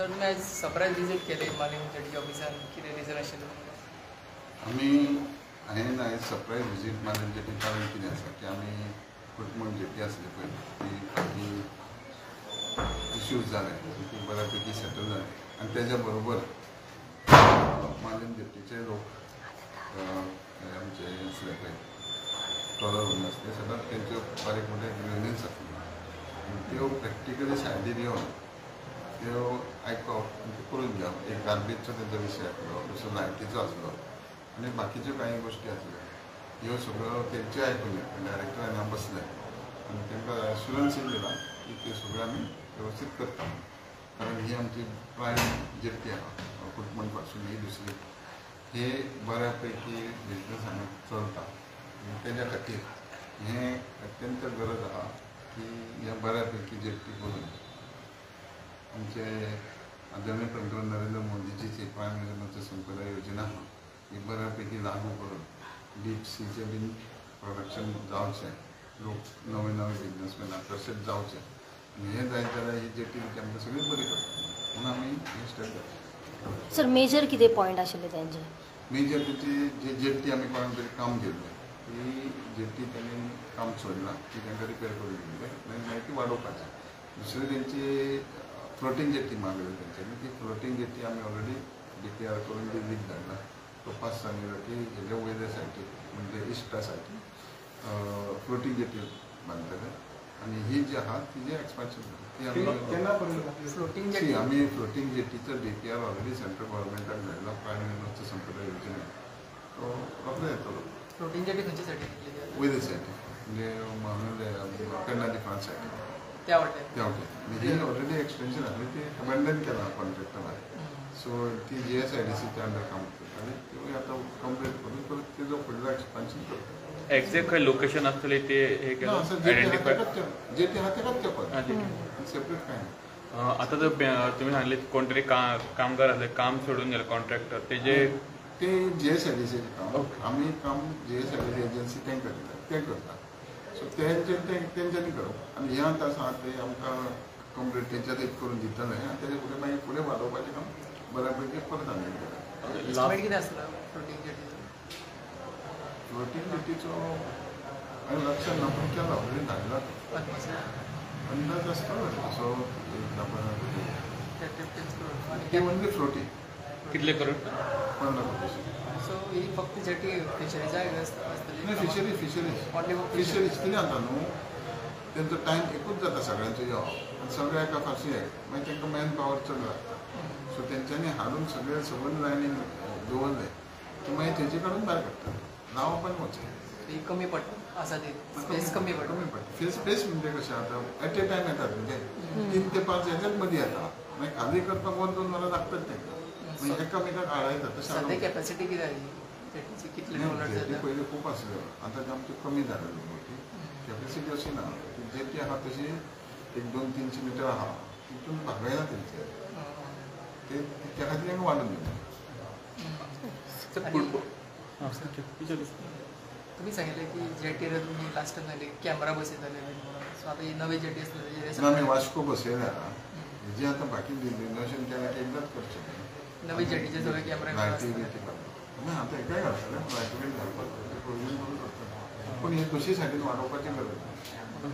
Sir तुम्ही आज surprise visit केले मालिम जेटी ऑफिसान कितें रिजन आशिल्लें? आमी हांवें आयज सरप्राईज विजीट मालिम जेटी कारण कितें आसा की आमी कुटमण जेटी आसली पळय ती काही इश्यूज जाले ती बऱ्यापैकी सेटल जाले आनी तेज्या बरोबर मालिम जेटीचे लोक आमचे आसले पळय ट्रॉलर म्हणून आसले सदांच तेंच्यो बारीक मोठे ग्रेवन्स आसले आनी त्यो प्रॅक्टिकली सायडीर येवन त्यो आयकप आनी त्यो करून घेवप. एक गार्बेजचो तेंचो विशय आसलो, दुसरो लायटीचो आसलो आनी बाकीच्यो कांय गोश्टी आसल्यो. ह्यो सगळ्यो तेंचे आयकून घेतले. डायरेक्टर आनी हांव बसले आनी तांकां एश्युरन्सीस दिला की त्यो सगळ्यो आमी वेवस्थीत करता. कारण ही आमची प्रायम जेटी आहा कुटमण पासून ही दुसरी हे बऱ्यापैकी बिजनस हांगा चलता. तेज्या खातीर हें अत्यंत गरज आहा की ह्या बऱ्यापैकी जेटी करून आमचे आदरणीय पंतप्रधान नरेंद्र मोदीची जी प्रायम मिनिस्टर मत्स्य संपदा योजना आहा ही बऱ्यापैकी लागू करून डीप सीचे बीन प्रोडक्शन जावचें, लोक नवे नवे बिजनसमॅन आकर्शीत जावचे आनी हें जायत जाल्यार ही जेटी आमकां सगळी बरी करता म्हणून आमी हें स्टेप घेतलें. सर मेजर कितें पॉयंट आशिल्ले तेंचे? मेजर जी जेटी आमी कोणाक तरी काम दिल्लें ती जेटी तेणी काम सोडलां ती तांकां रिपेर करून दिल्लें आनी मागीर ती वाडोवपाची. दुसरी तेंची फ्लोटींग जेटी मागयली तेंच्यांनी ती फ्लोटींग जेटी आमी ऑलरेडी DPR करून दिल्लीक धाडला. तो 5 सांगिल्लो की हेजे वयले सायडीक म्हणजे इश्टा सायडीक फ्लोटींग जेटी बांदतले आनी ही जी आहा तिजें एक्सपान्शन ती आमी फ्लोटींग जेटी आमी फ्लोटींग जेटीचो DPR ऑलरेडी सेंट्रल गव्हर्मेंटाक धाडला प्रायम मिनिस्टर संपदा योजनेक. तो रोखडो येतलो. फ्लोटींग जेटी खंयच्या सायडीक वयले सायडीक म्हणजे कर्नाटक फ्रांस सायडीक त्या वाटेन त्या वाटेन ही ऑलरेडी एक्सटेन्शन आसली ती अबंडन केला कॉन्ट्रॅक्टरान. सो ती GSIDCच्या अंडर काम करता आनी त्यो आतां कंप्लीट करून परत तेजो फुडलो एक्सपान्शन करता. एक्झॅक्ट खंय लोकेशन आसतलें ते हे केलं आयडेंटिफाय जेटी आहा तेकाच तेंपल सेपरेट कांय ना. आता जर तुम्ही सांगले कोण तरी कामगार असले काम सोडून गेले कॉन्ट्रॅक्टर तेजे ते GSIDCचें काम आमी काम GSIDC एजन्सी तेंकां दिता ते करता. सो तेंच्यांनी करप आनी हे आतां आसा ते आमकां कंप्लीट तेंच्या ते करून दितले आनी तेजे फुडें मागीर फुडें वाडोवपाचें काम बऱ्यापैकी परत आमी करता. एस्टिमेट कितें आसलो फ्लोटींग जेटीचो? फ्लोटींग जेटीचो हांवें लक्षांत ना पूण केला ऑलरेडी धाडला अंदाज आसतलो असो 10-15 कोटी ओन्ली फ्लोटींग कितले करोड 15 कोटी. सो ही फक्त जेटी फिशरीज आसतली? फिशरीज कितें जाता न्हू तेंचो टायम एकूच जाता सगळ्यांचो येवप आनी सगळे एका फाशी मागीर तांकां मॅन पावर चड लागता. सो तेंच्यांनी हाडून सगळे सबंद लायनीन दवरले की मागीर तेजे काडून भायर काडटा लावप आनी वचप. ही कमी पडटा आसा ती स्पेस कमी पडटा. स्पेस म्हणजे कशें आतां एट ए टायम येतात म्हणजे 3 ते 5 हेच्याच मदीं येता मागीर खाली करपाक 1-2 वरां लागतात तांकां मागीर एकामेकाक आडायतात तशें सद्या कॅपॅसिटी कितें आली जेटीची? कितले डॉलर जेटी जाता? पयलीं खूब आसल्यो आतां आमच्यो कमी जाल्यो मोठी कॅपॅसिटी अशी ना. जेटी आहा तशी 1-2-300 मिटर आहा तितून भागयना तेंचे ते त्या खातीर तांकां वाडून दिता. तुम्ही सांगितले की जेटीर तुम्ही लास्ट टायम कॅमेरा बसयताले म्हणून. सो आतां ही नवी जेटी आसली आमी वास्को बसयल्या हेजी आतां बाकी रिनोवेशन केलें की एकदांच करचें. नवी जेटीचे सगळे कॅमेरा लायटी बिटी घालता आतां एकाय घालतले लायटी बीट घालपाक प्रोविजन करून करता पूण हे दोशी सायडीन वाडोवपाचें गरज ना.